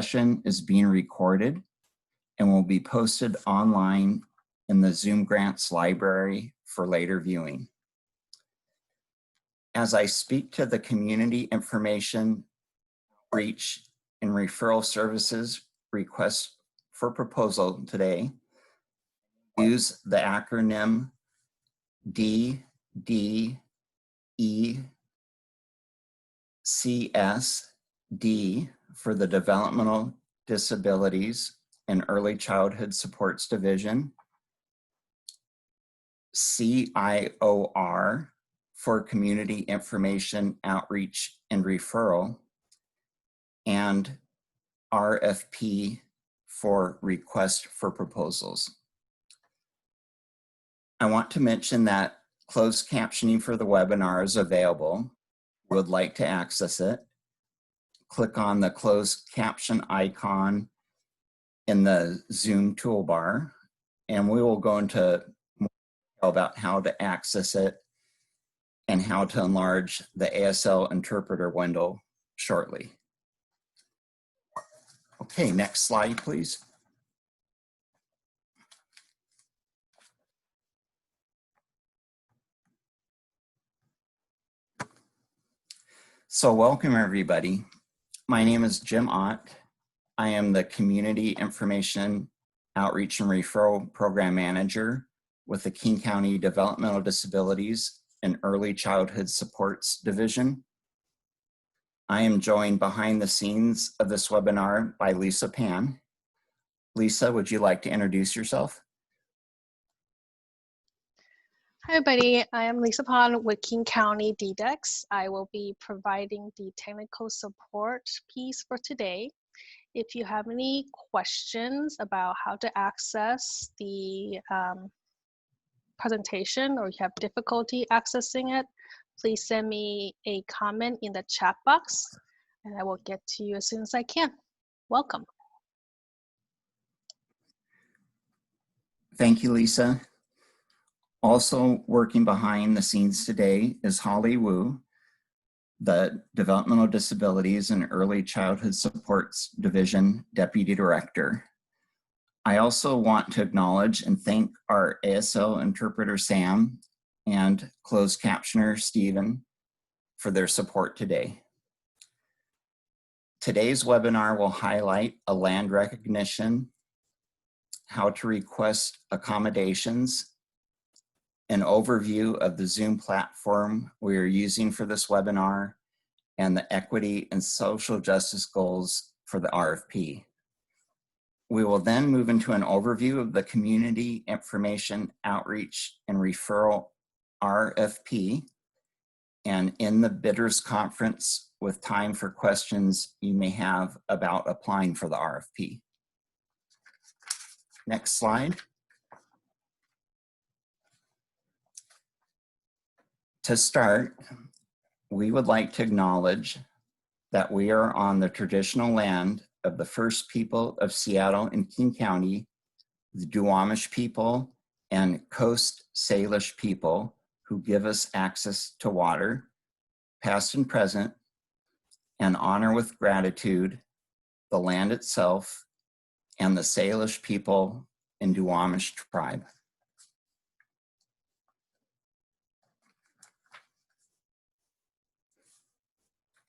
session is being recorded and will be posted online in the Zoom Grants library for later viewing. As I speak to the community information, outreach, and referral services request for proposal today, use the acronym DDECSD for the Developmental Disabilities and Early Childhood Supports Division, CIOR for Community Information Outreach and Referral, and RFP for Request for Proposals. I want to mention that closed captioning for the webinar is available. If you would like to access it, click on the closed caption icon in the Zoom toolbar, and we will go into more detail about how to access it and how to enlarge the ASL interpreter window shortly. Okay, next slide, please. So welcome everybody. My name is Jim Ott. I am the Community Information Outreach and Referral Program Manager with the King County Developmental Disabilities and Early Childhood Supports Division. I am joined behind the scenes of this webinar by Lisa Pan. Lisa, would you like to introduce yourself? Hi everybody, I am Lisa Pan with King County DDEX. I will be providing the technical support piece for today. If you have any questions about how to access the presentation, or you have difficulty accessing it, please send me a comment in the chat box and I will get to you as soon as I can. Welcome. Thank you, Lisa. Also working behind the scenes today is Holly Wu, the Developmental Disabilities and Early Childhood Supports Division Deputy Director. I also want to acknowledge and thank our ASL interpreter Sam and closed captioner Stephen for their support today. Today's webinar will highlight a land recognition, how to request accommodations, an overview of the Zoom platform we are using for this webinar, and the equity and social justice goals for the RFP. We will then move into an overview of the Community Information Outreach and Referral RFP, and in the bidders conference with time for questions you may have about applying for the RFP. Next slide. To start, we would like to acknowledge that we are on the traditional land of the first people of Seattle and King County, the Duwamish people and Coast Salish people who give us access to water, past and present, and honor with gratitude the land itself and the Salish people and Duwamish tribe.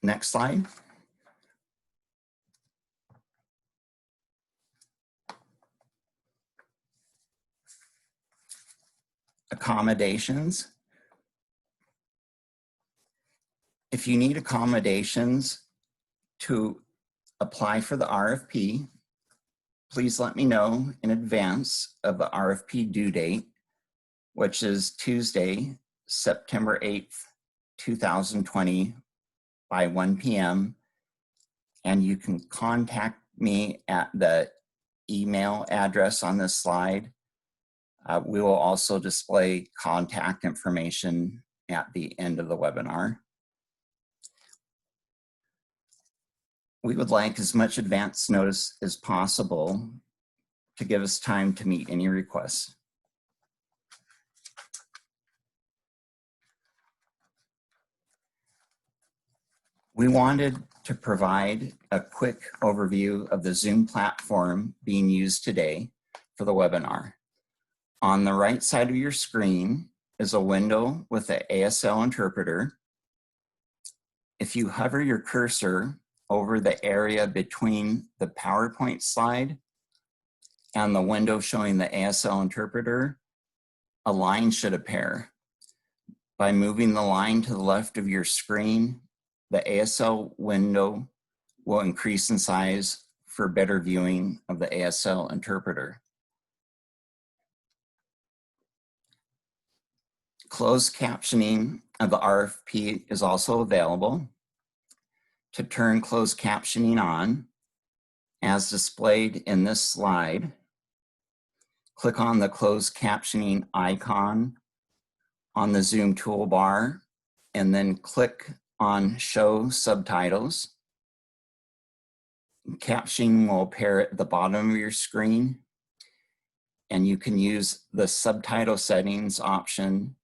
Next slide. Accommodations. If you need accommodations to apply for the RFP, please let me know in advance of the RFP due date, which is Tuesday, September 8th, 2020 by 1 p.m. And you can contact me at the email address on this slide. We will also display contact information at the end of the webinar. We would like as much advance notice as possible to give us time to meet any requests. We wanted to provide a quick overview of the Zoom platform being used today for the webinar. On the right side of your screen is a window with the ASL interpreter. If you hover your cursor over the area between the PowerPoint slide and the window showing the ASL interpreter, a line should appear. By moving the line to the left of your screen, the ASL window will increase in size for better viewing of the ASL interpreter. Closed captioning of the RFP is also available. To turn closed captioning on, as displayed in this slide, click on the closed captioning icon on the Zoom toolbar and then click on Show Subtitles. Captioning will appear at the bottom of your screen, and you can use the subtitle settings option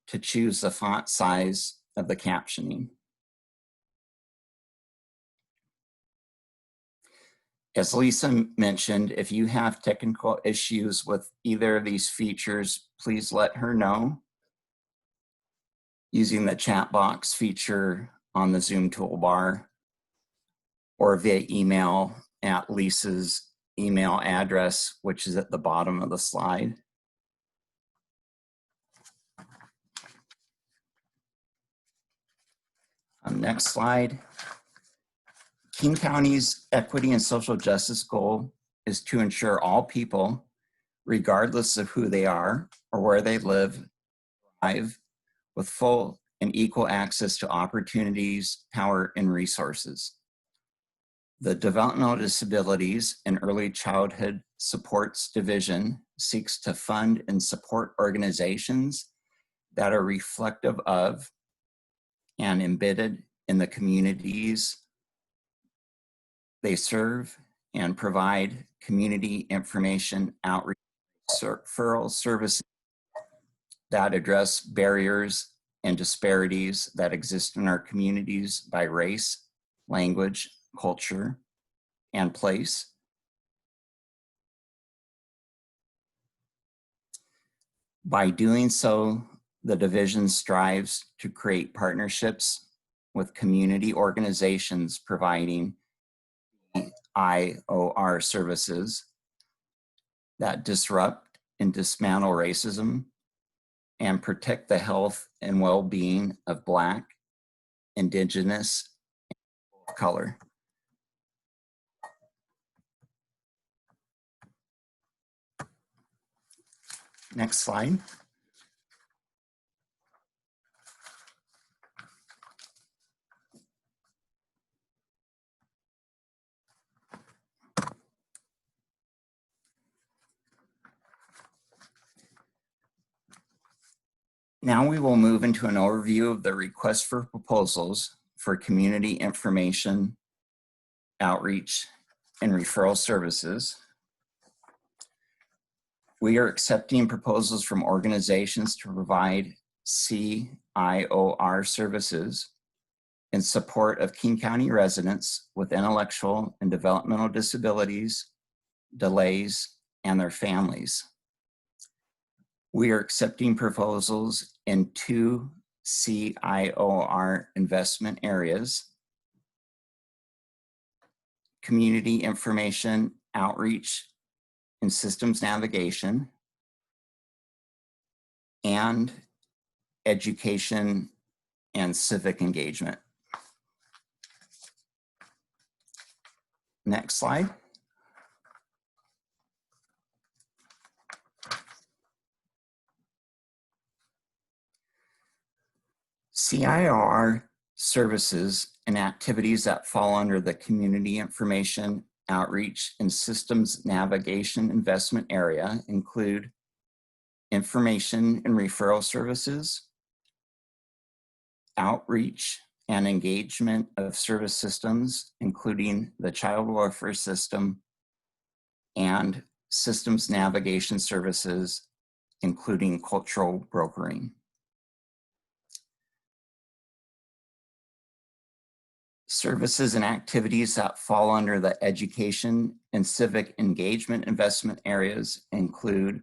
to choose the font size of the captioning. As Lisa mentioned, if you have technical issues with either of these features, please let her know using the chat box feature on the Zoom toolbar or via email at Lisa's email address, which is at the bottom of the slide. Next slide. King County's equity and social justice goal is to ensure all people, regardless of who they are or where they live, thrive with full and equal access to opportunities, power, and resources. The Developmental Disabilities and Early Childhood Supports Division seeks to fund and support organizations that are reflective of and embedded in the communities they serve and provide community information outreach referral services that address barriers and disparities that exist in our communities by race, language, culture, and place. By doing so, the division strives to create partnerships with community organizations providing IOR services that disrupt and dismantle racism and protect the health and well-being of Black, Indigenous, and people of color. Next slide. Now we will move into an overview of the request for proposals for community information, outreach, and referral services. We are accepting proposals from organizations to provide CIOR services in support of King County residents with intellectual and developmental disabilities, delays, and their families. We are accepting proposals in 2 CIOR investment areas: community information, outreach, and systems navigation, and education and civic engagement. Next slide. CIOR services and activities that fall under the community information, outreach, and systems navigation investment area include information and referral services, outreach and engagement of service systems, including the child welfare system, and systems navigation services, including cultural brokering. Services and activities that fall under the education and civic engagement investment areas include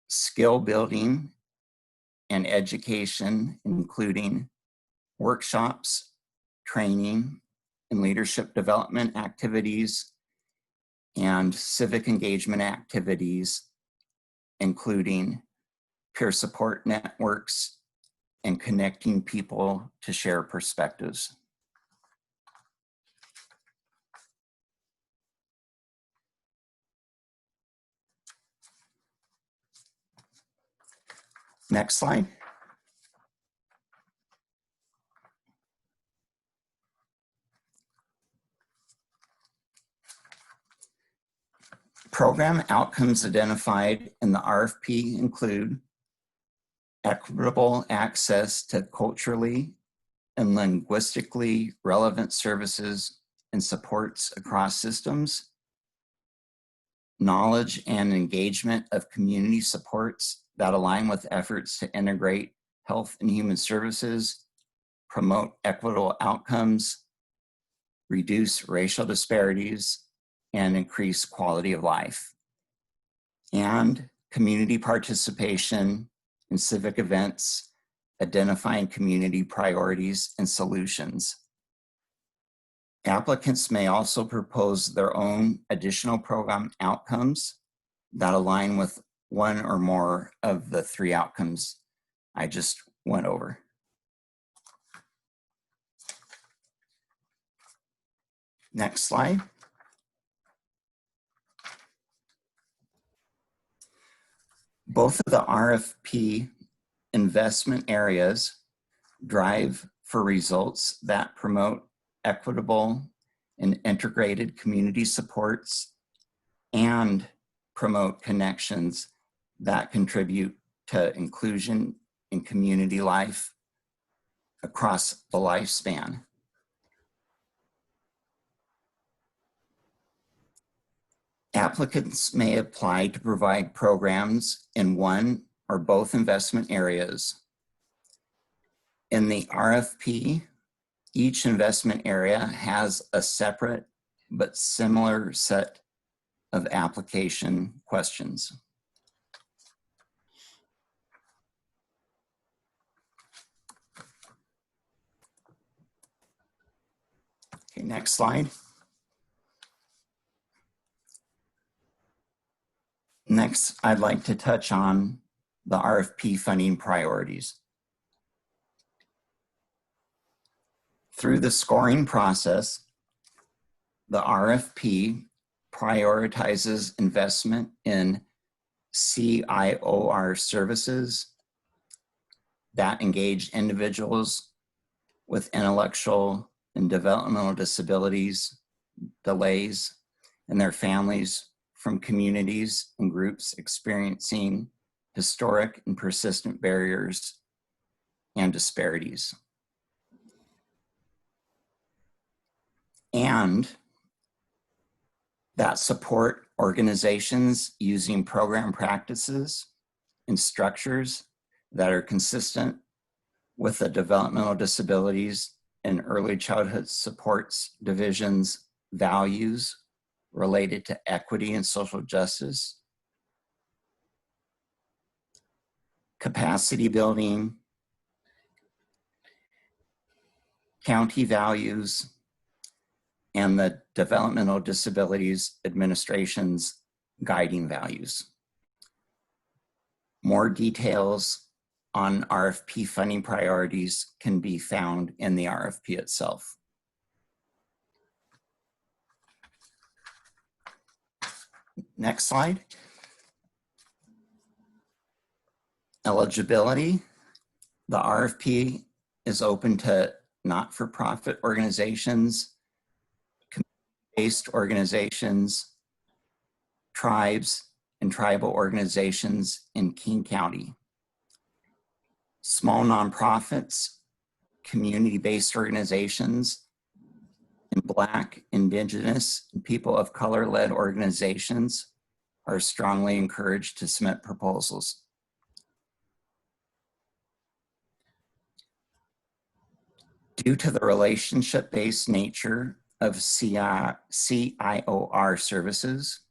skill building and education, including workshops, training, and leadership development activities, and civic engagement activities, including peer support networks and connecting people to share perspectives. Next slide. Program outcomes identified in the RFP include equitable access to culturally and linguistically relevant services and supports across systems, knowledge and engagement of community supports that align with efforts to integrate health and human services, promote equitable outcomes, reduce racial disparities, and increase quality of life, and community participation in civic events, identifying community priorities and solutions. Applicants may also propose their own additional program outcomes that align with one or more of the 3 outcomes I just went over. Next slide. Both of the RFP investment areas drive for results that promote equitable and integrated community supports and promote connections that contribute to inclusion in community life across the lifespan. Applicants may apply to provide programs in one or both investment areas. In the RFP, each investment area has a separate but similar set of application questions. Okay, next slide. Next, I'd like to touch on the RFP funding priorities. Through the scoring process, the RFP prioritizes investment in CIOR services that engage individuals with intellectual and developmental disabilities, delays, and their families from communities and groups experiencing historic and persistent barriers and disparities. And that support organizations using program practices and structures that are consistent with the developmental disabilities and early childhood supports division's values related to equity and social justice, capacity building, county values, and the Developmental Disabilities Administration's guiding values. More details on RFP funding priorities can be found in the RFP itself. Next slide. Eligibility. The RFP is open to not-for-profit organizations, community-based organizations, tribes, and tribal organizations in King County. Small nonprofits, community-based organizations, and Black, Indigenous, and people of color-led organizations are strongly encouraged to submit proposals. Due to the relationship-based nature of CIOR services,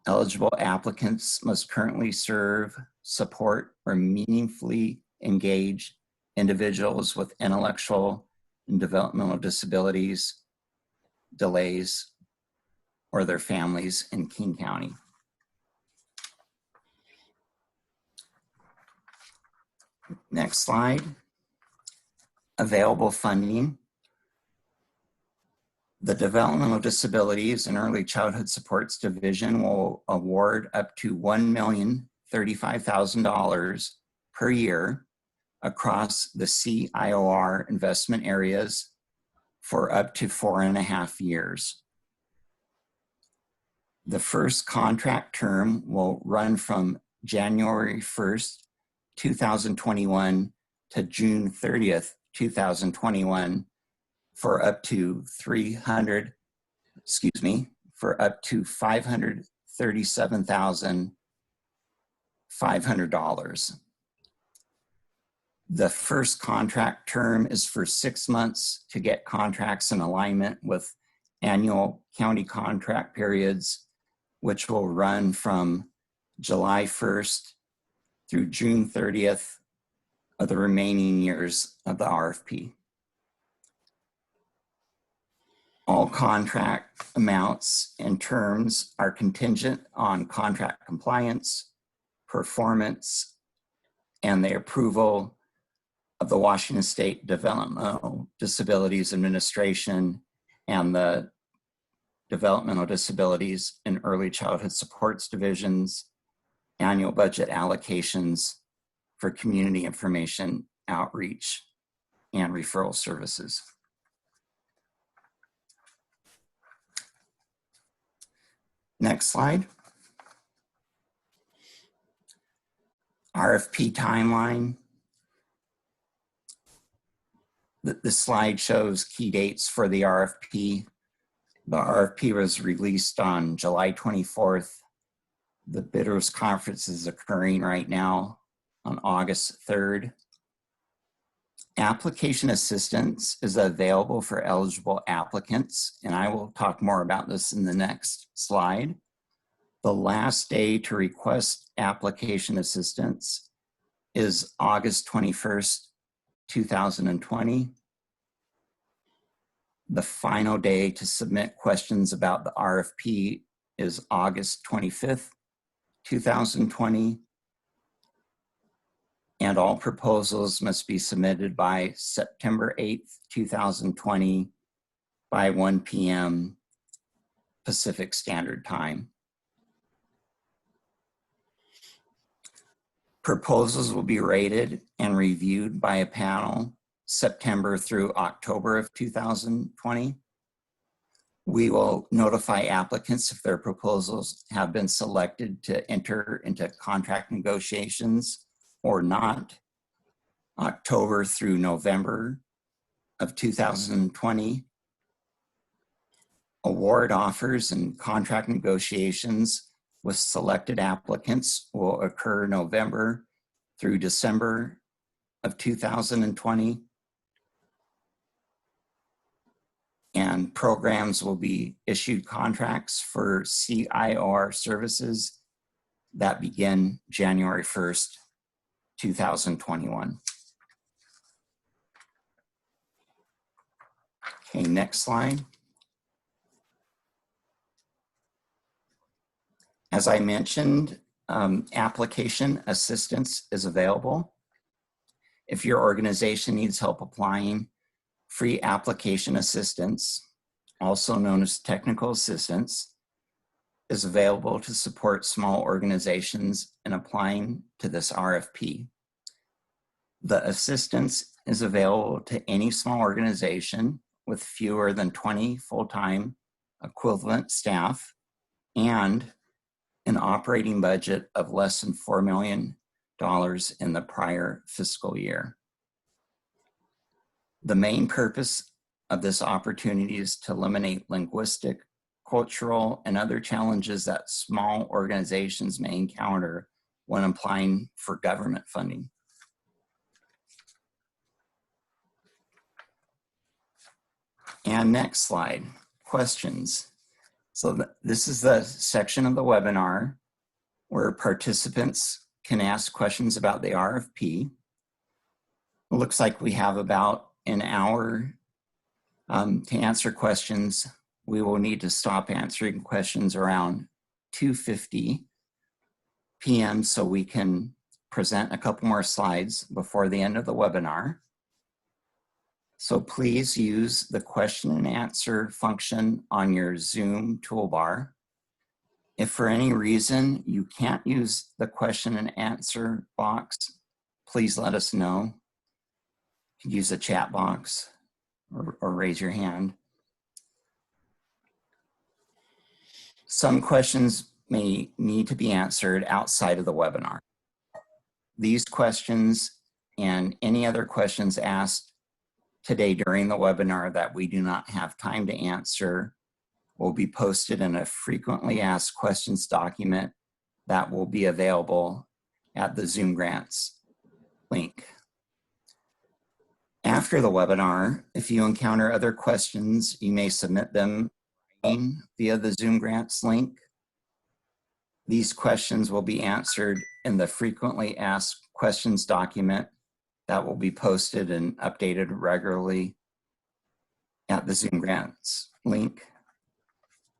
eligible applicants must currently serve, support, or meaningfully engage individuals with intellectual and developmental disabilities, delays, or their families in King County. Next slide. Available funding. The Developmental Disabilities and Early Childhood Supports Division will award up to $1,035,000 per year across the CIOR investment areas for up to 4.5 years. The first contract term will run from January 1st, 2021 to June 30th, 2021 for up to $537,500. The first contract term is for 6 months to get contracts in alignment with annual county contract periods, which will run from July 1st through June 30th of the remaining years of the RFP. All contract amounts and terms are contingent on contract compliance, performance, and the approval of the Washington State Developmental Disabilities Administration and the Developmental Disabilities and Early Childhood Supports Division's annual budget allocations for community information outreach and referral services. Next slide. RFP timeline. This slide shows key dates for the RFP. The RFP was released on July 24th. The bidders conference is occurring right now on August 3rd. Application assistance is available for eligible applicants, and I will talk more about this in the next slide. The last day to request application assistance is August 21st, 2020. The final day to submit questions about the RFP is August 25th, 2020. And all proposals must be submitted by September 8th, 2020 by 1 p.m. Pacific Standard Time. Proposals will be rated and reviewed by a panel September through October of 2020. We will notify applicants if their proposals have been selected to enter into contract negotiations or not, October through November of 2020. Award offers and contract negotiations with selected applicants will occur November through December of 2020. And programs will be issued contracts for CIOR services that begin January 1st, 2021. Okay, next slide. As I mentioned, application assistance is available. If your organization needs help applying, free application assistance, also known as technical assistance, is available to support small organizations in applying to this RFP. The assistance is available to any small organization with fewer than 20 full-time equivalent staff and an operating budget of less than $4 million in the prior fiscal year. The main purpose of this opportunity is to eliminate linguistic, cultural, and other challenges that small organizations may encounter when applying for government funding. And next slide, questions. So this is the section of the webinar where participants can ask questions about the RFP. It looks like we have about an hour to answer questions. We will need to stop answering questions around 2:50 p.m. so we can present a couple more slides before the end of the webinar. So please use the question and answer function on your Zoom toolbar. If for any reason you can't use the question and answer box, please let us know. You can use the chat box or raise your hand. Some questions may need to be answered outside of the webinar. These questions and any other questions asked today during the webinar that we do not have time to answer will be posted in a frequently asked questions document that will be available at the Zoom Grants link. After the webinar, if you encounter other questions, you may submit them via the Zoom Grants link. These questions will be answered in the frequently asked questions document that will be posted and updated regularly at the Zoom Grants link.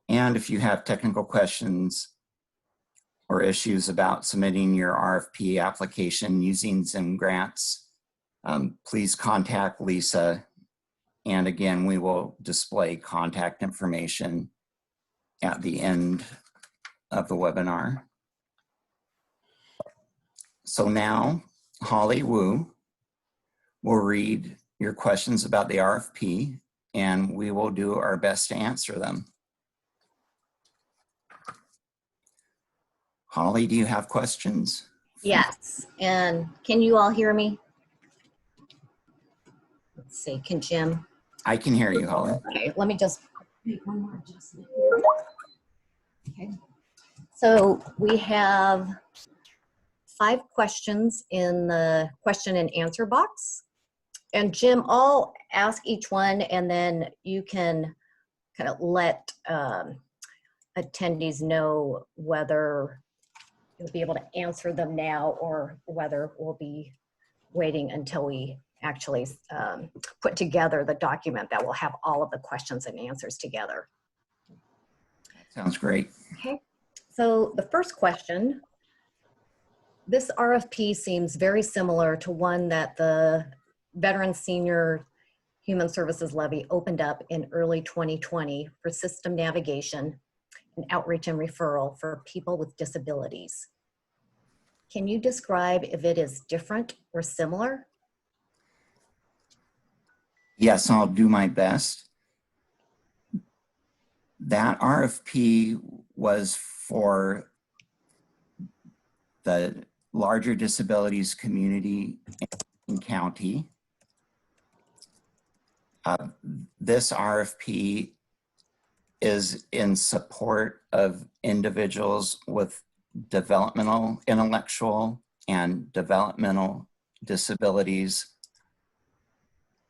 And if you have technical questions or issues about submitting your RFP application using Zoom Grants, please contact Lisa. And again, we will display contact information at the end of the webinar. So now, Holly Wu will read your questions about the RFP, and we will do our best to answer them. Holly, do you have questions? Yes, and can you all hear me? Let's see, can Jim? I can hear you, Holly. Okay, let me just make one more adjustment here. Okay, so we have 5 questions in the question and answer box. And Jim, I'll ask each one and then you can kind of let attendees know whether you'll be able to answer them now or whether we'll be waiting until we actually put together the document that will have all of the questions and answers together. Sounds great. Okay, so the first question, this RFP seems very similar to one that the Veteran Senior Human Services Levy opened up in early 2020 for system navigation and outreach and referral for people with disabilities. Can you describe if it is different or similar? Yes, I'll do my best. That RFP was for the larger disabilities community in county. This RFP is in support of individuals with developmental, intellectual, and developmental disabilities,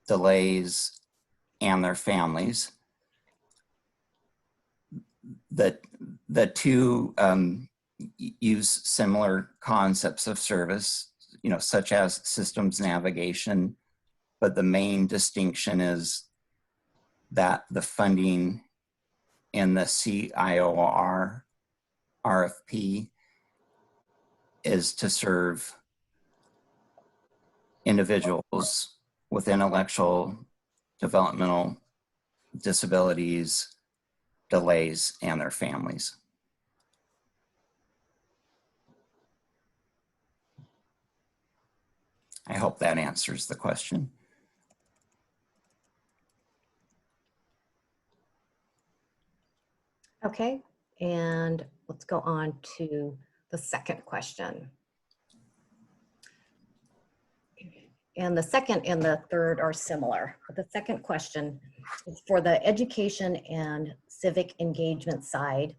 delays, and their families. The two use similar concepts of service, such as systems navigation, but the main distinction is that the funding in the CIOR RFP is to serve individuals with intellectual, developmental disabilities, delays, and their families. I hope that answers the question. Okay, and let's go on to the second question. And the second and the third are similar. But the second question is for the education and civic engagement side.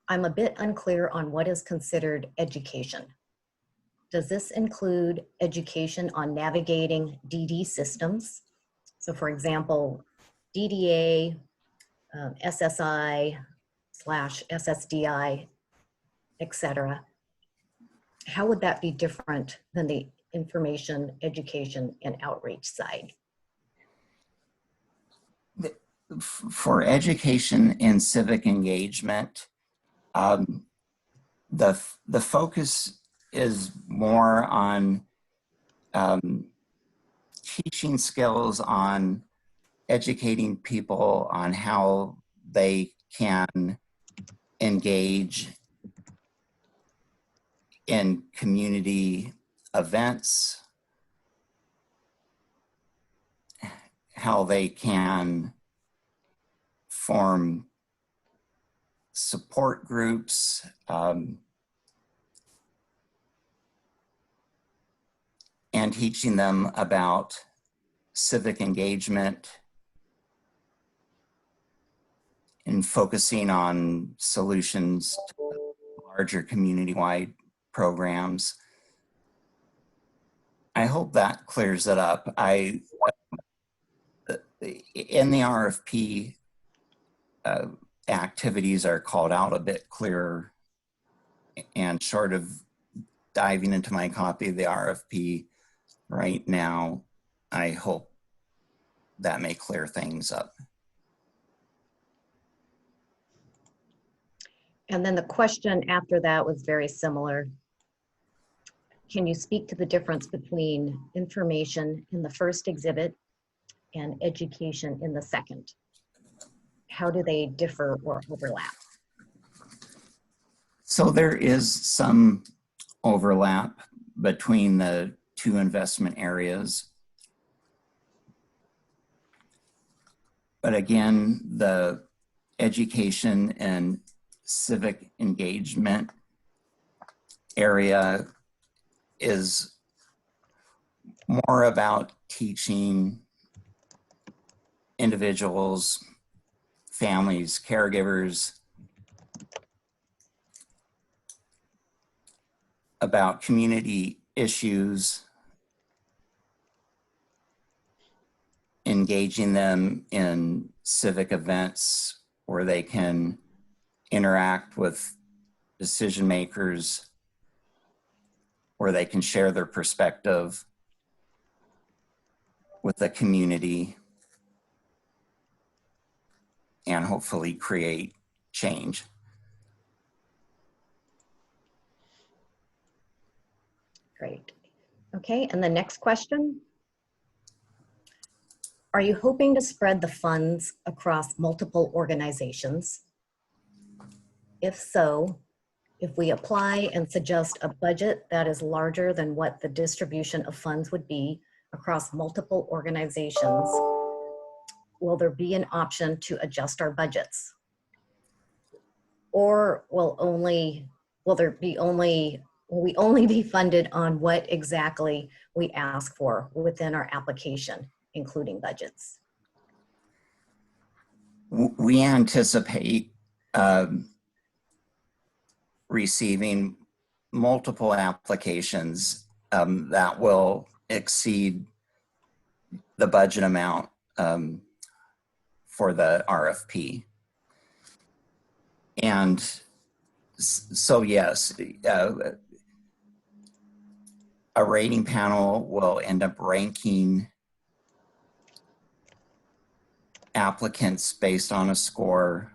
I'm a bit unclear on what is considered education. Does this include education on navigating DD systems? So for example, DDA, SSI/SSDI, etc. How would that be different than the information, education, and outreach side? For education and civic engagement, the focus is more on teaching skills, on educating people on how they can engage in community events, how they can form support groups, and teaching them about civic engagement and focusing on solutions to larger community-wide programs. I hope that clears it up. In the RFP, activities are called out a bit clearer, and short of diving into my copy of the RFP right now, I hope that may clear things up. And then the question after that was very similar. Can you speak to the difference between information in the first exhibit and education in the second? How do they differ or overlap? So there is some overlap between the two investment areas. But again, the education and civic engagement area is more about teaching individuals, families, caregivers about community issues, engaging them in civic events where they can interact with decision makers, where they can share their perspective with the community and hopefully create change. Great. Okay, and the next question. Are you hoping to spread the funds across multiple organizations? If so, if we apply and suggest a budget that is larger than what the distribution of funds would be across multiple organizations, will there be an option to adjust our budgets? Or will we only be funded on what exactly we ask for within our application, including budgets? We anticipate receiving multiple applications that will exceed the budget amount for the RFP. And so yes, a rating panel will end up ranking applicants based on a score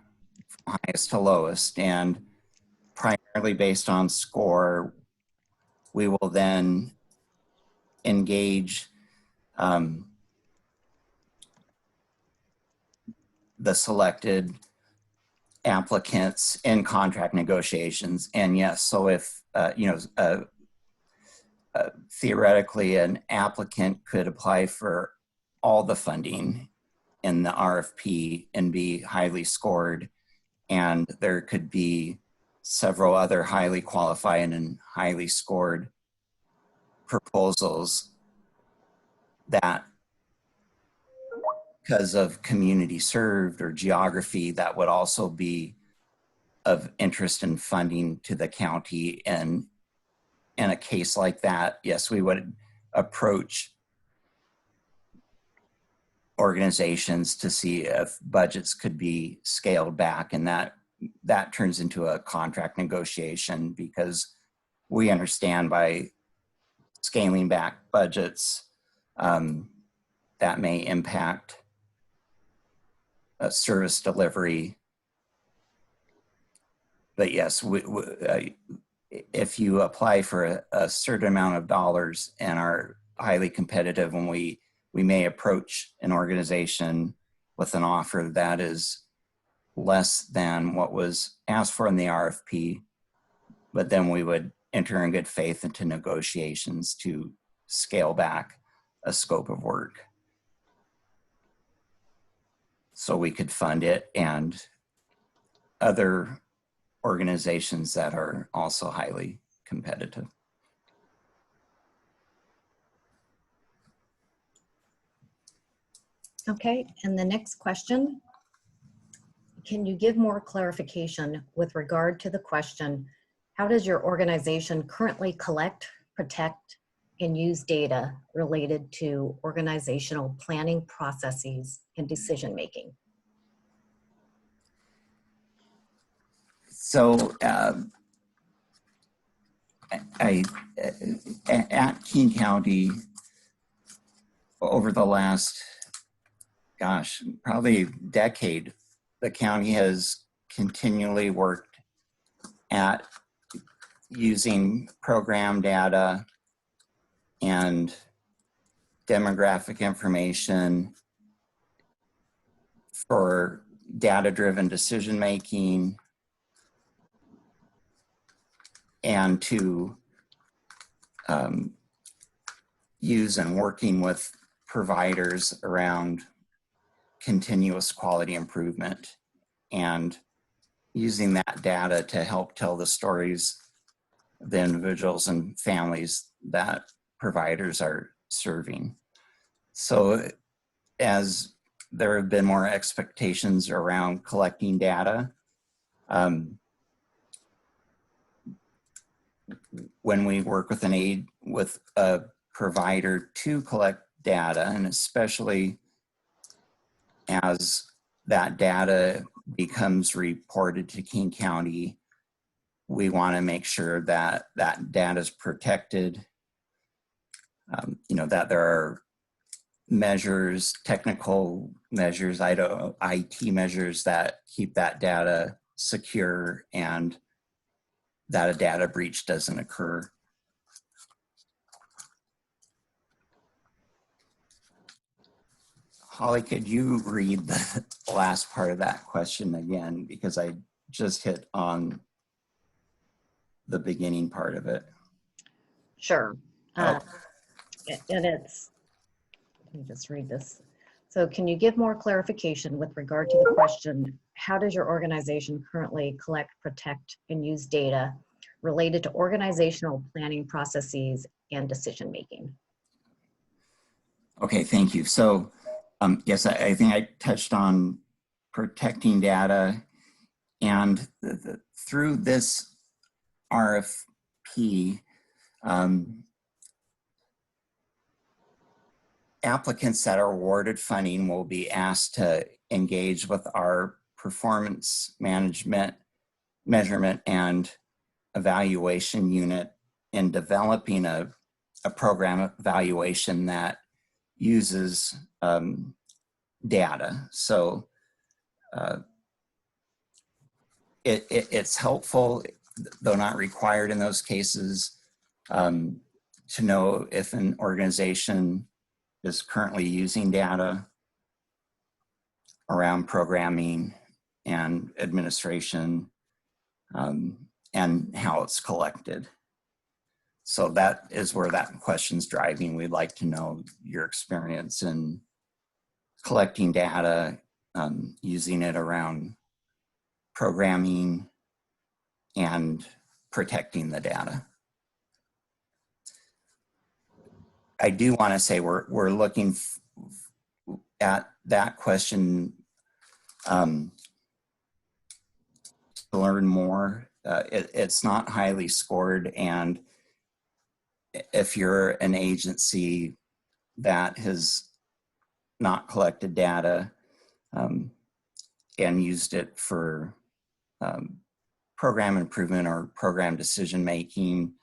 from highest to lowest, and primarily based on score, we will then engage the selected applicants in contract negotiations. And yes, so if theoretically an applicant could apply for all the funding in the RFP and be highly scored, and there could be several other highly qualified and highly scored proposals that, because of community served or geography, that would also be of interest in funding to the county. And in a case like that, yes, we would approach organizations to see if budgets could be scaled back, and that turns into a contract negotiation, because we understand by scaling back budgets that may impact service delivery. But yes, if you apply for a certain amount of dollars and are highly competitive, when we may approach an organization with an offer that is less than what was asked for in the RFP, but then we would enter in good faith into negotiations to scale back a scope of work so we could fund it and other organizations that are also highly competitive. Okay, and the next question, can you give more clarification with regard to the question, how does your organization currently collect, protect, and use data related to organizational planning processes and decision-making? So at King County, over the last, gosh, probably decade, the county has continually worked at using program data and demographic information for data-driven decision-making, and to use and working with providers around continuous quality improvement, and using that data to help tell the stories of the individuals and families that providers are serving. So as there have been more expectations around collecting data, when we work with a provider to collect data, and especially as that data becomes reported to King County, we want to make sure that that data is protected, that there are measures, technical measures, IT measures that keep that data secure, and that a data breach doesn't occur. Holly, could you read the last part of that question again? Because I just hit on the beginning part of it. Sure. Oh. And it's, let me just read this. So can you give more clarification with regard to the question, how does your organization currently collect, protect, and use data related to organizational planning processes and decision-making? Okay, thank you. So yes, I think I touched on protecting data, and through this RFP, applicants that are awarded funding will be asked to engage with our performance management, measurement, and evaluation unit in developing a program evaluation that uses data. So it's helpful, though not required in those cases, to know if an organization is currently using data around programming and administration, and how it's collected. So that is where that question's driving. We'd like to know your experience in collecting data, using it around programming and protecting the data. I do want to say we're looking at that question to learn more. It's not highly scored, and if you're an agency that has not collected data and used it for program improvement or program decision making,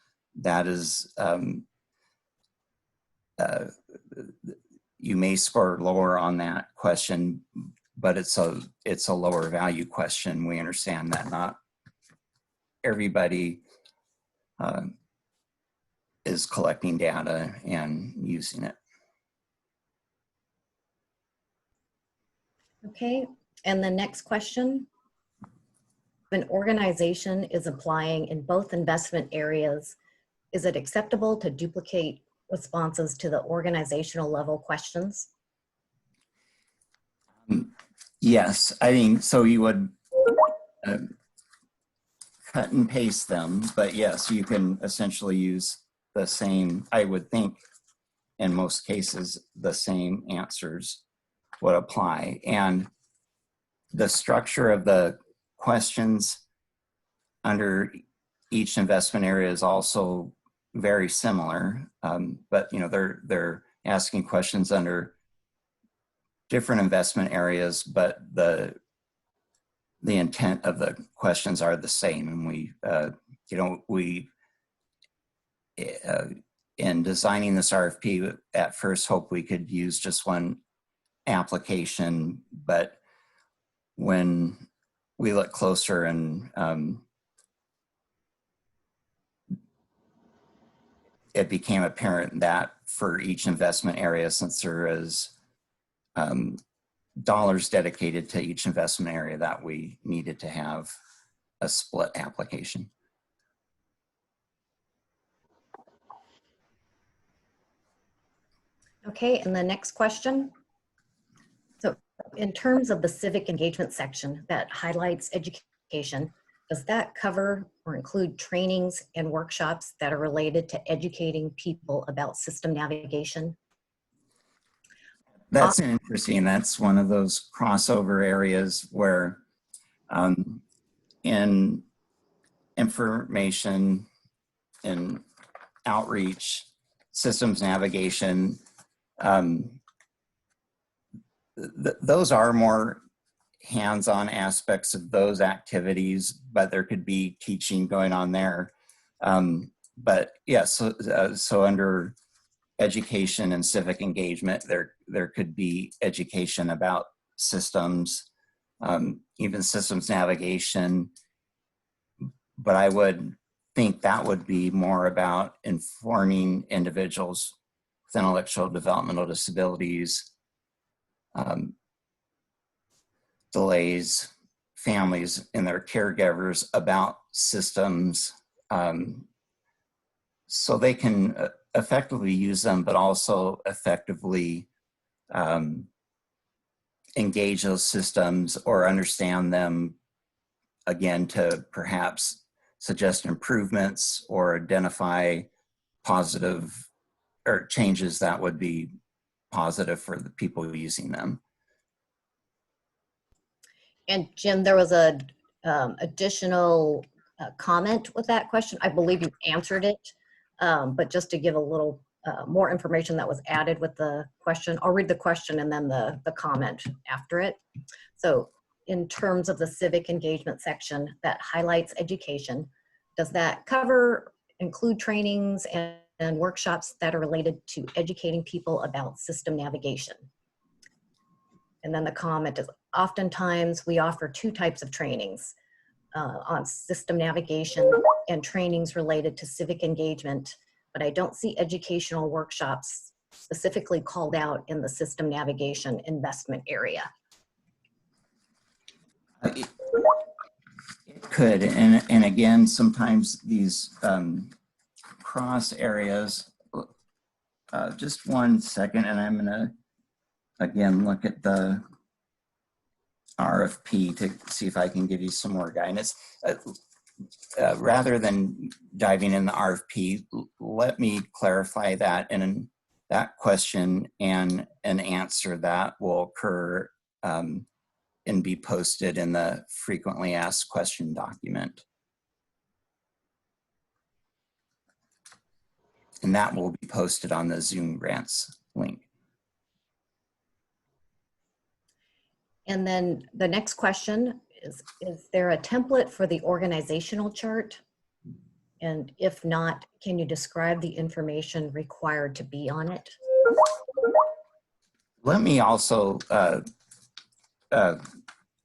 that is, you may score lower on that question, but it's a lower value question. We understand that not everybody is collecting data and using it. Okay, and the next question. If an organization is applying in both investment areas, is it acceptable to duplicate responses to the organizational level questions? Yes, I think so. You would cut and paste them, but yes, you can essentially use the same, I would think in most cases, the same answers would apply. And the structure of the questions under each investment area is also very similar, but you know, they're asking questions under different investment areas, but the intent of the questions are the same. And we, you know, in designing this RFP, at first hope we could use just one application, but when we look closer and it became apparent that for each investment area, since there is dollars dedicated to each investment area, that we needed to have a split application. Okay, and the next question. So in terms of the civic engagement section that highlights education, does that cover or include trainings and workshops that are related to educating people about system navigation? That's interesting. That's one of those crossover areas where in information and outreach, systems navigation, those are more hands-on aspects of those activities, but there could be teaching going on there. But yes, so under education and civic engagement, there could be education about systems, even systems navigation. But I would think that would be more about informing individuals with intellectual developmental disabilities, delays, families and their caregivers about systems, so they can effectively use them, but also effectively engage those systems or understand them, again, to perhaps suggest improvements or identify positive or changes that would be positive for the people using them. And Jim, there was a additional comment with that question. I believe you answered it, but just to give a little more information that was added with the question, I'll read the question and then the comment after it. So in terms of the civic engagement section that highlights education, does that include trainings and workshops that are related to educating people about system navigation? And then the comment is, oftentimes we offer two types of trainings on system navigation and trainings related to civic engagement, but I don't see educational workshops specifically called out in the system navigation investment area. It could, and again, sometimes these cross areas, just one second, and I'm gonna, again, look at the RFP to see if I can give you some more guidance. Rather than diving in the RFP, let me clarify that in that question and an answer that will occur and be posted in the frequently asked question document. And that will be posted on the Zoom grants link. And then the next question is there a template for the organizational chart? And if not, can you describe the information required to be on it? Let me also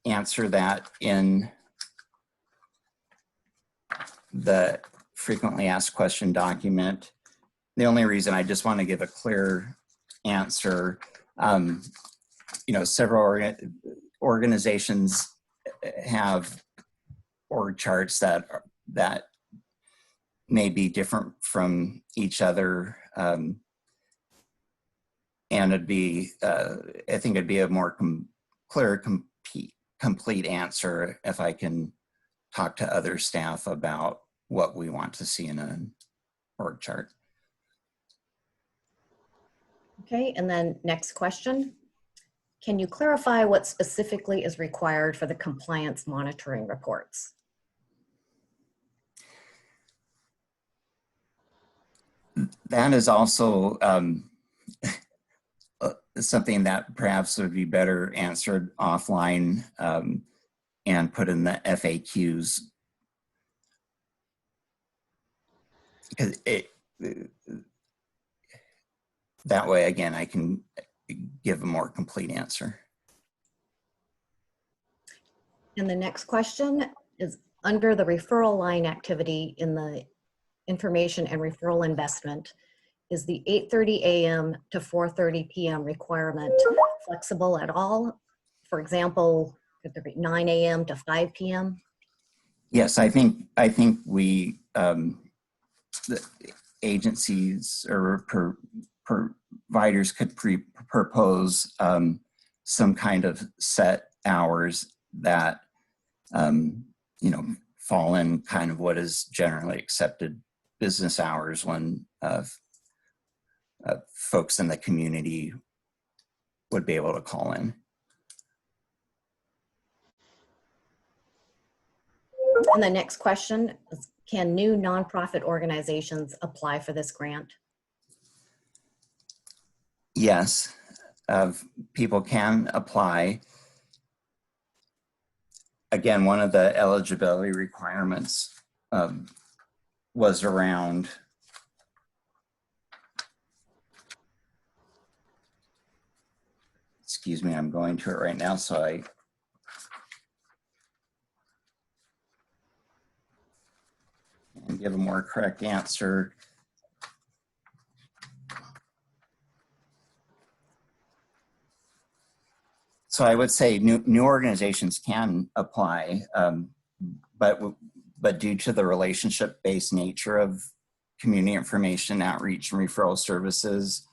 answer that in the frequently asked question document. The only reason I just want to give a clear answer, you know, several organizations have org charts that may be different from each other. And it'd be, I think it'd be a more clear, complete answer if I can talk to other staff about what we want to see in an org chart. Okay, and then next question. Can you clarify what specifically is required for the compliance monitoring reports? That is also something that perhaps would be better answered offline and put in the FAQs. Because that way, again, I can give a more complete answer. And the next question is under the referral line activity in the information and referral investment, is the 8:30 a.m. to 4:30 p.m. requirement flexible at all? For example, could there be 9 a.m. to 5 p.m.? Yes, I think we, the agencies or providers could propose some kind of set hours that, you know, fall in kind of what is generally accepted business hours when folks in the community would be able to call in. And the next question is, can new nonprofit organizations apply for this grant? Yes, people can apply. Again, one of the eligibility requirements was around excuse me, I'm going to it right now, so I can give a more correct answer. So I would say new organizations can apply, but due to the relationship-based nature of community information outreach and referral services,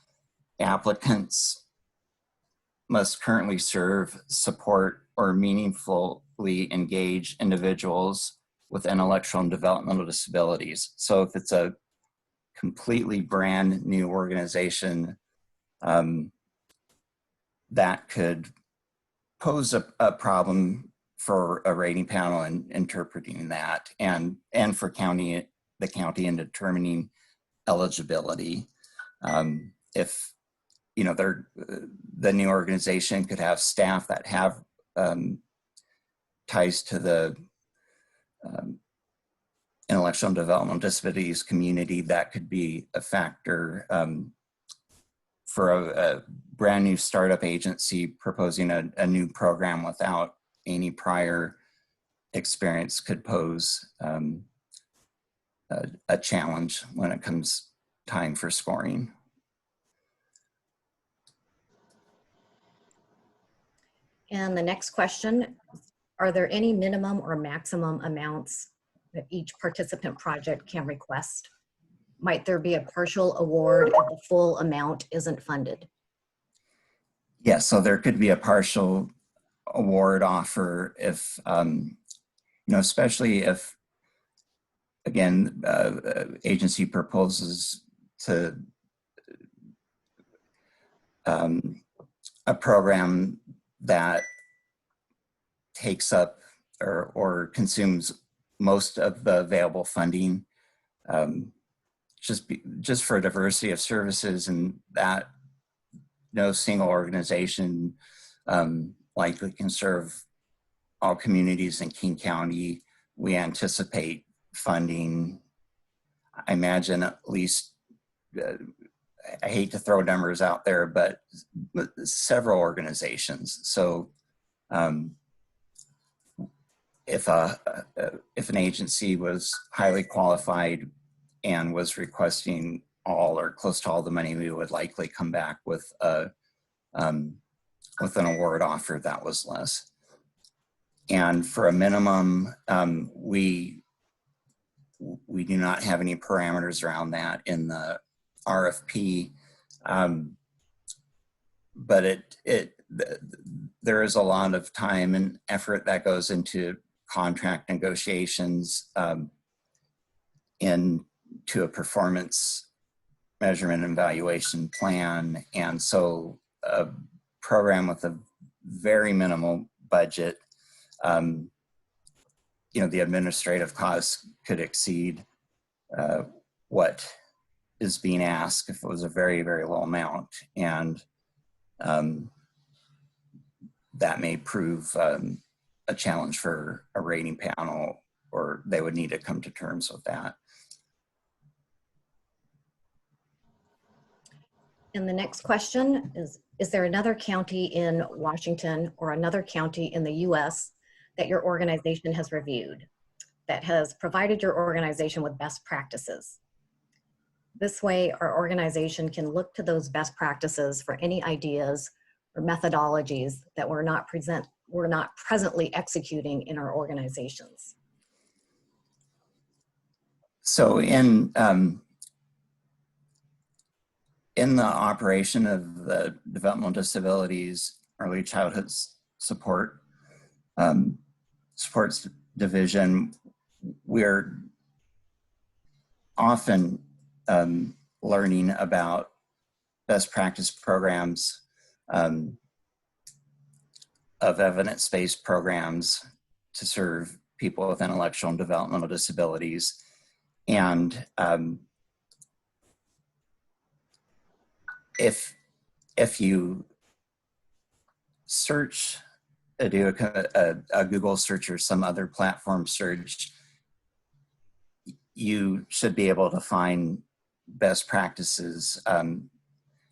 applicants must currently serve, support, or meaningfully engage individuals with intellectual and developmental disabilities. So if it's a completely brand new organization, that could pose a problem for a rating panel and interpreting that, and for the county in determining eligibility. If you know, the new organization could have staff that have ties to the intellectual and developmental disabilities community, that could be a factor. For a brand new startup agency proposing a new program without any prior experience could pose a challenge when it comes time for scoring. And the next question, are there any minimum or maximum amounts that each participant project can request? Might there be a partial award if the full amount isn't funded? Yes, so there could be a partial award offer if, you know, especially if, again, agency proposes to a program that takes up or consumes most of the available funding, just for diversity of services, and that no single organization likely can serve all communities in King County. We anticipate funding, I imagine, at least, I hate to throw numbers out there, but several organizations. So if an agency was highly qualified and was requesting all or close to all the money, we would likely come back with an award offer that was less. And for a minimum, we do not have any parameters around that in the RFP, but there is a lot of time and effort that goes into contract negotiations, into a performance measurement and evaluation plan. And so a program with a very minimal budget, the administrative costs could exceed what is being asked if it was a very, very low amount. And that may prove a challenge for a rating panel, or they would need to come to terms with that. And the next question is there another county in Washington or another county in the US that your organization has reviewed that has provided your organization with best practices? This way, our organization can look to those best practices for any ideas or methodologies that we're not presently executing in our organizations. So in the operation of the Developmental Disabilities Early Childhood Supports Division, we're often learning about best practice programs, of evidence-based programs to serve people with intellectual and developmental disabilities. And if you search, do a Google search or some other platform search, you should be able to find best practices.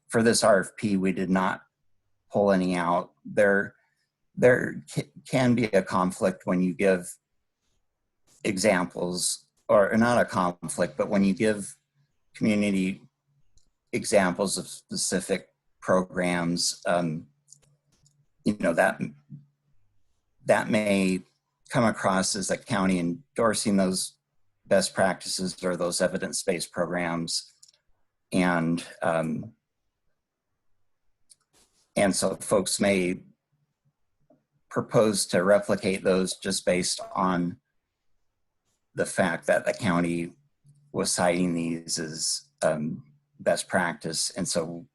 For this RFP, we did not pull any out. There can be a conflict when you give examples, or not a conflict, but when you give community examples of specific programs, that may come across as a county endorsing those best practices or those evidence-based programs. And so folks may propose to replicate those just based on the fact that the county was citing these as best practice. And so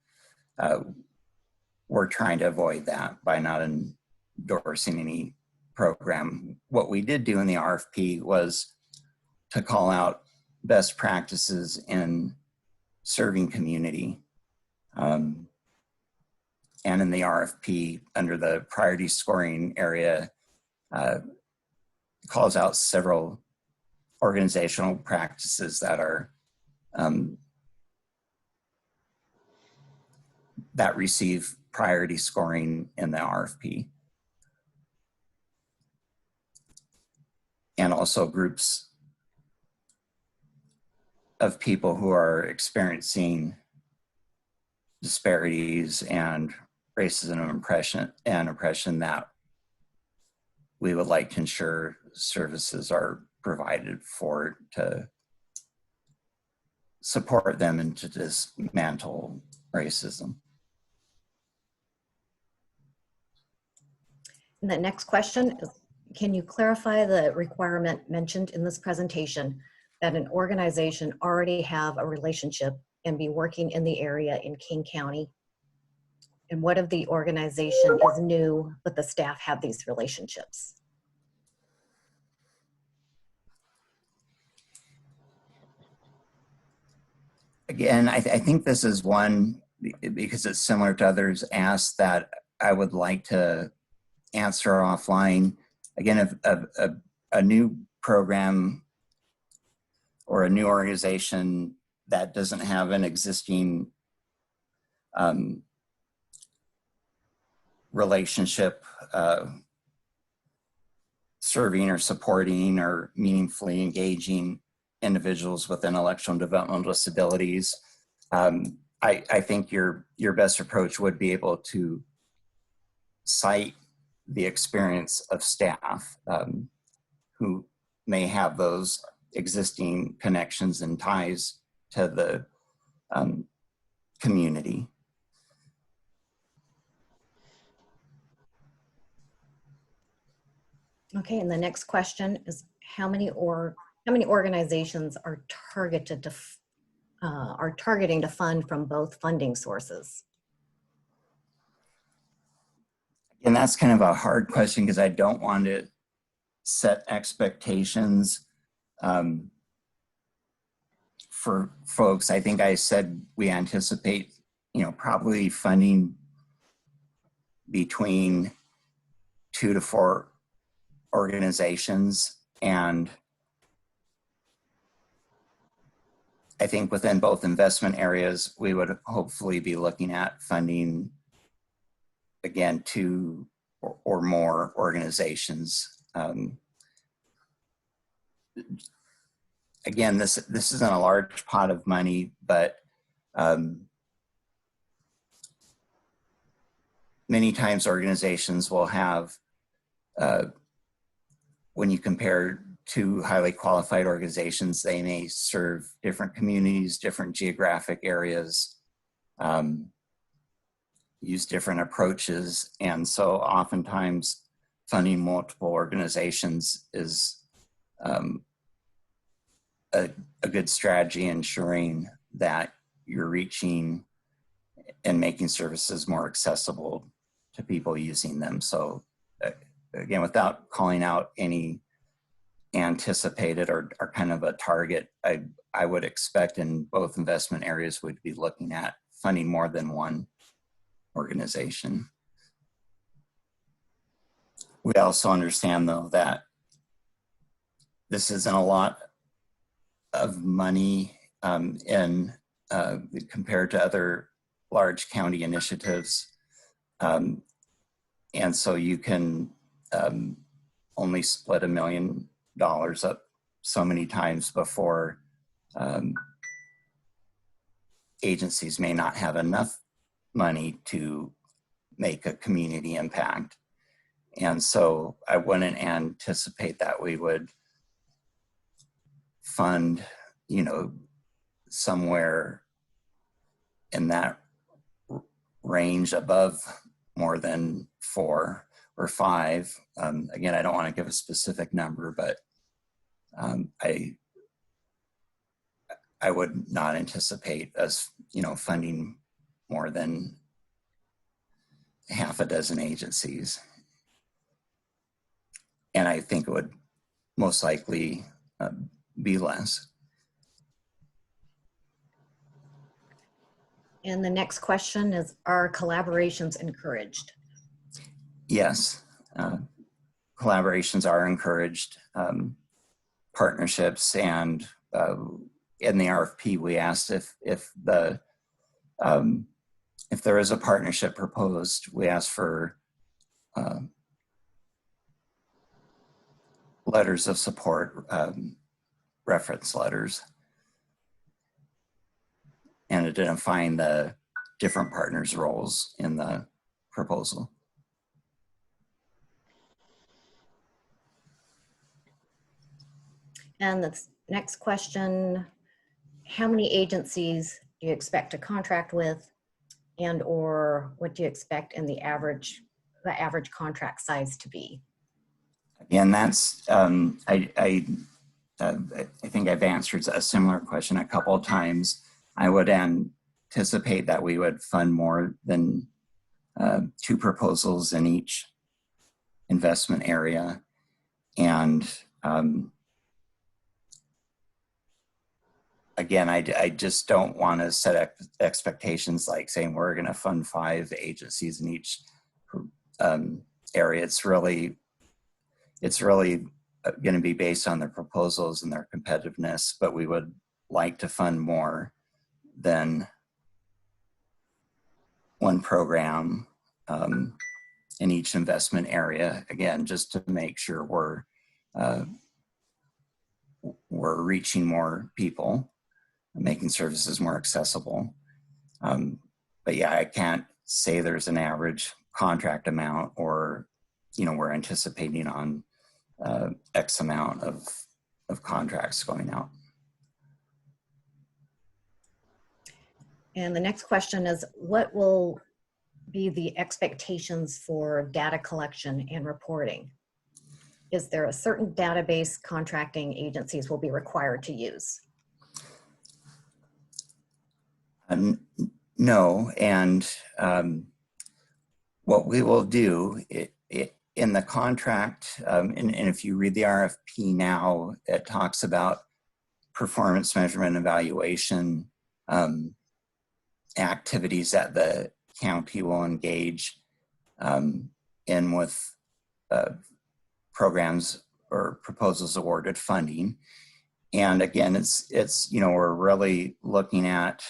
we're trying to avoid that by not endorsing any program. What we did do in the RFP was to call out best practices in serving community. And in the RFP, under the priority scoring area, calls out several organizational practices that are that receive priority scoring in the RFP. And also groups of people who are experiencing disparities and racism and oppression that we would like to ensure services are provided for to support them and to dismantle racism. And the next question is, can you clarify the requirement mentioned in this presentation that an organization already have a relationship and be working in the area in King County? And what if the organization is new, but the staff have these relationships? Again, I think this is one, because it's similar to others, asked that I would like to answer offline. Again, if a new program or a new organization that doesn't have an existing relationship serving or supporting or meaningfully engaging individuals with intellectual and developmental disabilities, I think your best approach would be able to cite the experience of staff who may have those existing connections and ties to the community. Okay, and the next question is how many organizations are targeting to fund from both funding sources? And that's kind of a hard question because I don't want to set expectations for folks. I think I said we anticipate, probably funding between 2 to 4 organizations. And I think within both investment areas, we would hopefully be looking at funding, again, 2 or more organizations. Again, this isn't a large pot of money, but many times organizations will have, when you compare 2 highly qualified organizations, they may serve different communities, different geographic areas, use different approaches. And so oftentimes funding multiple organizations is a good strategy, ensuring that you're reaching and making services more accessible to people using them. So again, without calling out any anticipated or kind of a target, I would expect in both investment areas would be looking at funding more than one organization. We also understand, though, that this isn't a lot of money compared to other large county initiatives. And so you can only split $1 million up so many times before agencies may not have enough money to make a community impact. And so I wouldn't anticipate that we would fund, somewhere in that range above more than 4 or 5. Again, I don't want to give a specific number, but I would not anticipate us, funding more than half a dozen agencies. And I think it would most likely be less. And the next question is, are collaborations encouraged? Yes, collaborations are encouraged, partnerships, and in the RFP, we asked if there is a partnership proposed, we asked for letters of support, reference letters, and identifying the different partners' roles in the proposal. And the next question, how many agencies do you expect to contract with, and or what do you expect in the average contract size to be? And that's, I think I've answered a similar question a couple of times. I would anticipate that we would fund more than 2 proposals in each investment area. And again, I just don't want to set expectations like saying we're going to fund 5 agencies in each area. It's really going to be based on their proposals and their competitiveness, but we would like to fund more than one program in each investment area, again, just to make sure we're reaching more people, making services more accessible. But yeah, I can't say there's an average contract amount, or, you know, we're anticipating on X amount of contracts going out. And the next question is, what will be the expectations for data collection and reporting? Is there a certain database contracting agencies will be required to use? No, and what we will do in the contract, and if you read the RFP now, it talks about performance measurement and evaluation activities that the county will engage in with programs or proposals awarded funding. And again, it's you know, we're really looking at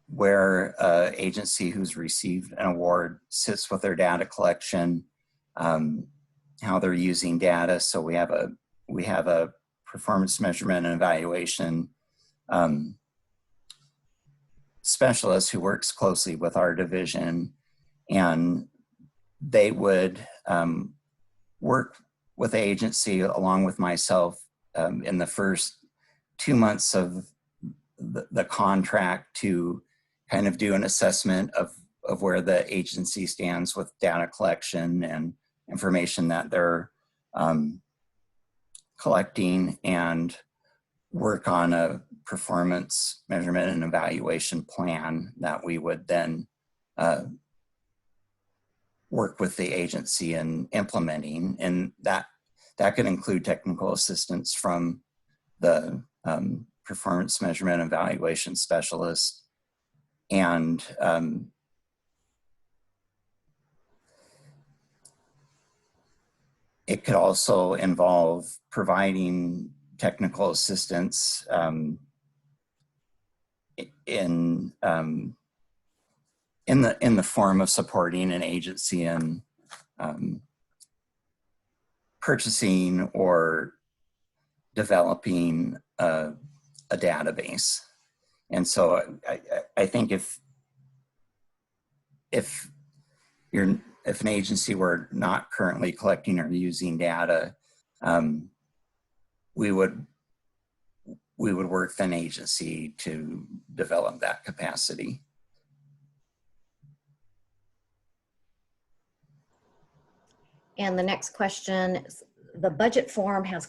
where an agency who's received an award sits with their data collection, how they're using data. So we have a performance measurement and evaluation specialist who works closely with our division, and they would work with the agency along with myself in the first 2 months of the contract to kind of do an assessment of where the agency stands with data collection and information that they're collecting, and work on a performance measurement and evaluation plan that we would then work with the agency in implementing. And that could include technical assistance from the performance measurement and evaluation specialist. And it could also involve providing technical assistance in the form of supporting an agency in purchasing or developing a database. And so I think if an agency were not currently collecting or using data, we would work with an agency to develop that capacity. And the next question is, the budget form has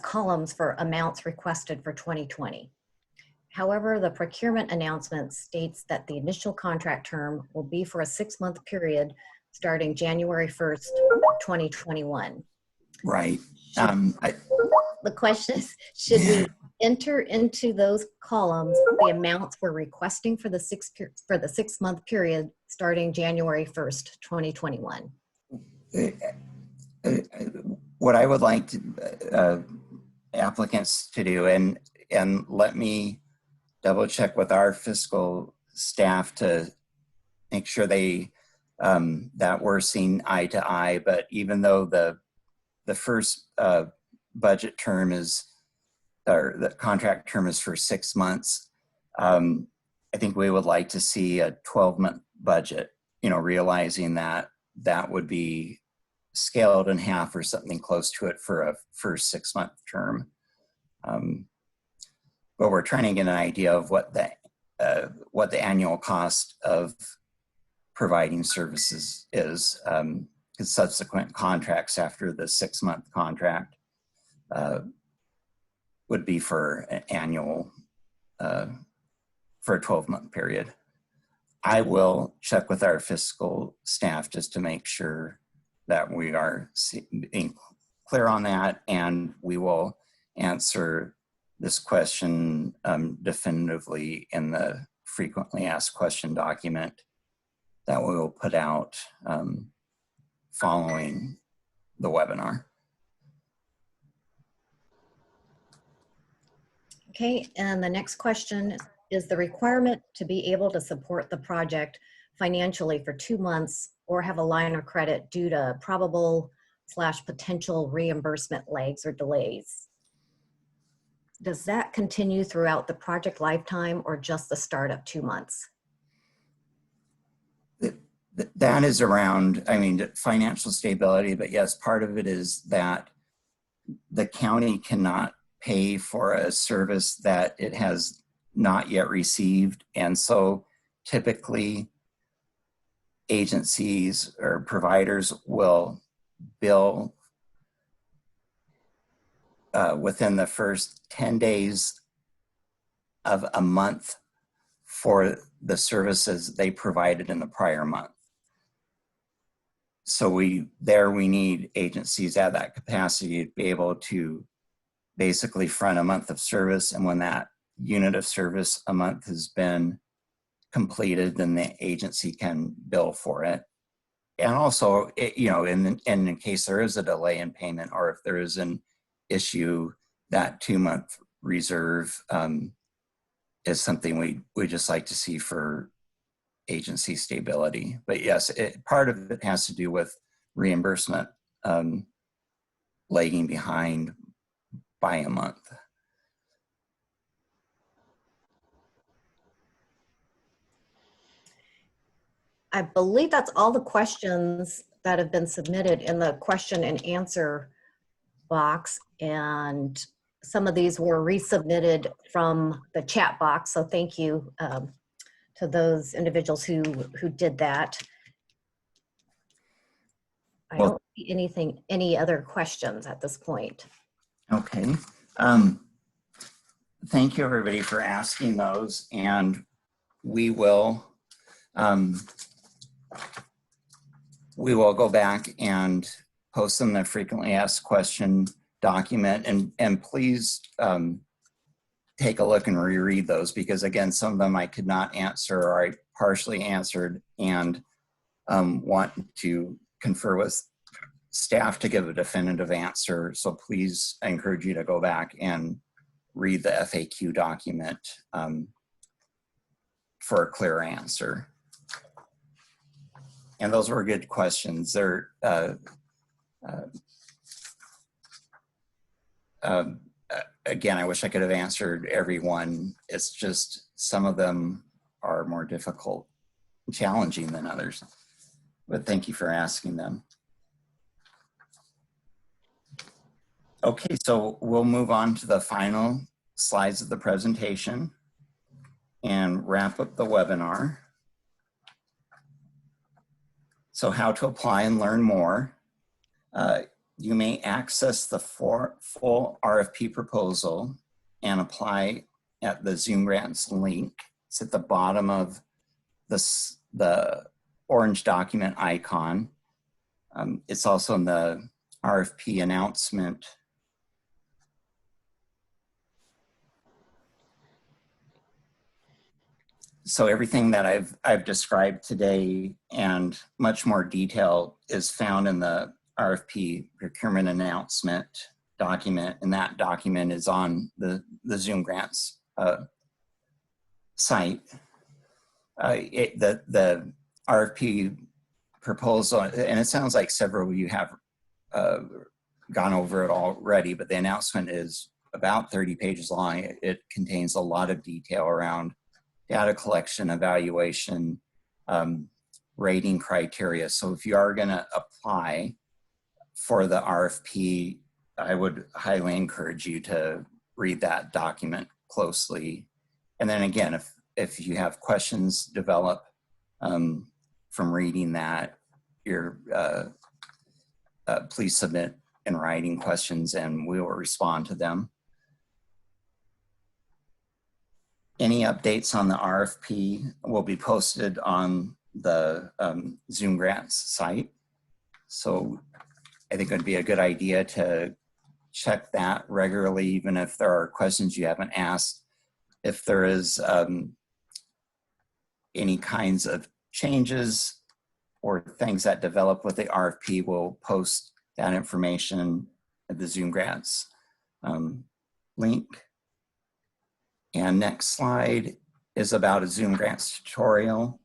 columns for amounts requested for 2020. However, the procurement announcement states that the initial contract term will be for a 6-month period starting January 1st, 2021. Right. The question is, should we enter into those columns the amounts we're requesting for the 6-month period starting January 1st, 2021? What I would like applicants to do, and let me double check with our fiscal staff to make sure that we're seeing eye to eye. But even though the first budget term or the contract term is for 6 months, I think we would like to see a 12-month budget, you know, realizing that would be scaled in half or something close to it for a first 6-month term. But we're trying to get an idea of what the annual cost of providing services is, because subsequent contracts after the 6-month contract would be for an annual, for a 12-month period. I will check with our fiscal staff just to make sure that we are being clear on that, and we will answer this question definitively in the frequently asked question document that we will put out following the webinar. Okay, and the next question is the requirement to be able to support the project financially for 2 months or have a line of credit due to probable/potential reimbursement lags or delays. Does that continue throughout the project lifetime or just the start of 2 months? That is around, I mean, financial stability, but yes, part of it is that the county cannot pay for a service that it has not yet received. And so typically agencies or providers will bill within the first 10 days of a month for the services they provided in the prior month. So we need agencies at that capacity to be able to basically front a month of service, and when that unit of service a month has been completed, then the agency can bill for it. And also, in case there is a delay in payment, or if there is an issue, that 2-month reserve is something we just like to see for agency stability. But yes, part of it has to do with reimbursement lagging behind by a month. I believe that's all the questions that have been submitted in the question and answer box, and some of these were resubmitted from the chat box, so thank you to those individuals who did that. I don't see any other questions at this point. Okay. Thank you, everybody, for asking those, and we will go back and post them in the frequently asked question document, and please take a look and reread those, because again, some of them I could not answer or I partially answered, and want to confer with staff to give a definitive answer. So please, I encourage you to go back and read the FAQ document for a clear answer. And those were good questions. They're again, I wish I could have answered everyone. It's just some of them are more difficult and challenging than others. But thank you for asking them. Okay, so we'll move on to the final slides of the presentation and wrap up the webinar. So how to apply and learn more. You may access the full RFP proposal and apply at the Zoom Grants link. It's at the bottom of the orange document icon. It's also in the RFP announcement. So everything that I've described today and much more detail is found in the RFP procurement announcement document, and that document is on the Zoom Grants site. The RFP proposal, and it sounds like several of you have gone over it already, but the announcement is about 30 pages long. It contains a lot of detail around data collection, evaluation, rating criteria. So if you are going to apply for the RFP, I would highly encourage you to read that document closely. And then again, if you have questions develop from reading that, please submit in writing questions and we will respond to them. Any updates on the RFP will be posted on the Zoom Grants site. So I think it would be a good idea to check that regularly, even if there are questions you haven't asked. If there is any kinds of changes or things that develop with the RFP, we'll post that information at the Zoom Grants link. And next slide is about a Zoom Grants tutorial.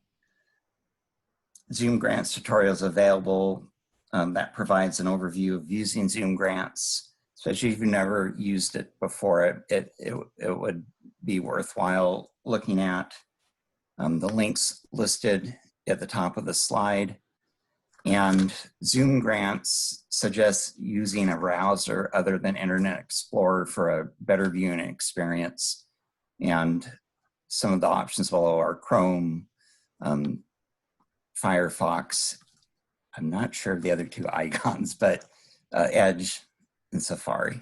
Zoom Grants tutorial is available that provides an overview of using Zoom Grants, especially if you've never used it before. It would be worthwhile looking at. The links listed at the top of the slide. And Zoom Grants suggests using a browser other than Internet Explorer for a better viewing experience. And some of the options below are Chrome, Firefox. I'm not sure of the other two icons, but Edge and Safari.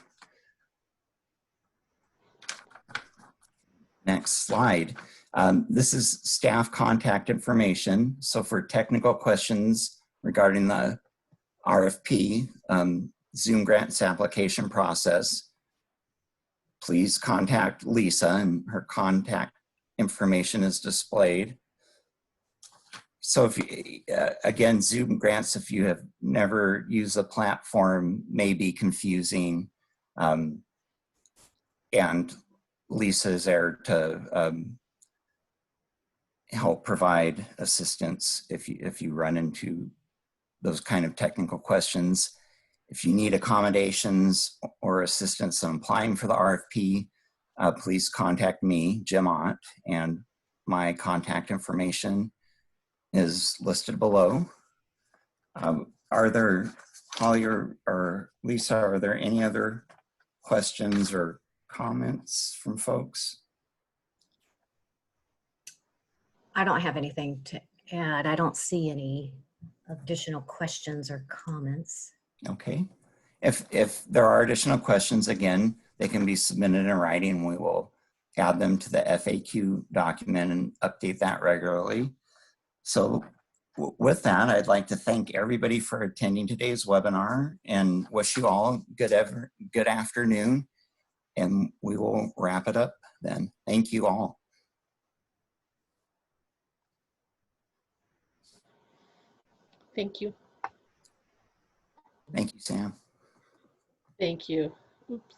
Next slide. This is staff contact information. So for technical questions regarding the RFP, Zoom Grants application process, please contact Lisa, and her contact information is displayed. So if you, again, Zoom Grants, if you have never used the platform, may be confusing. And Lisa is there to help provide assistance if you run into those kind of technical questions. If you need accommodations or assistance in applying for the RFP, please contact me, Jim Ott, and my contact information is listed below. Are there, Holly or Lisa, are there any other questions or comments from folks? I don't have anything to add. I don't see any additional questions or comments. Okay. If there are additional questions, again, they can be submitted in writing. We will add them to the FAQ document and update that regularly. So with that, I'd like to thank everybody for attending today's webinar and wish you all good afternoon. And we will wrap it up then. Thank you all. Thank you. Thank you, Sam. Thank you. Oops.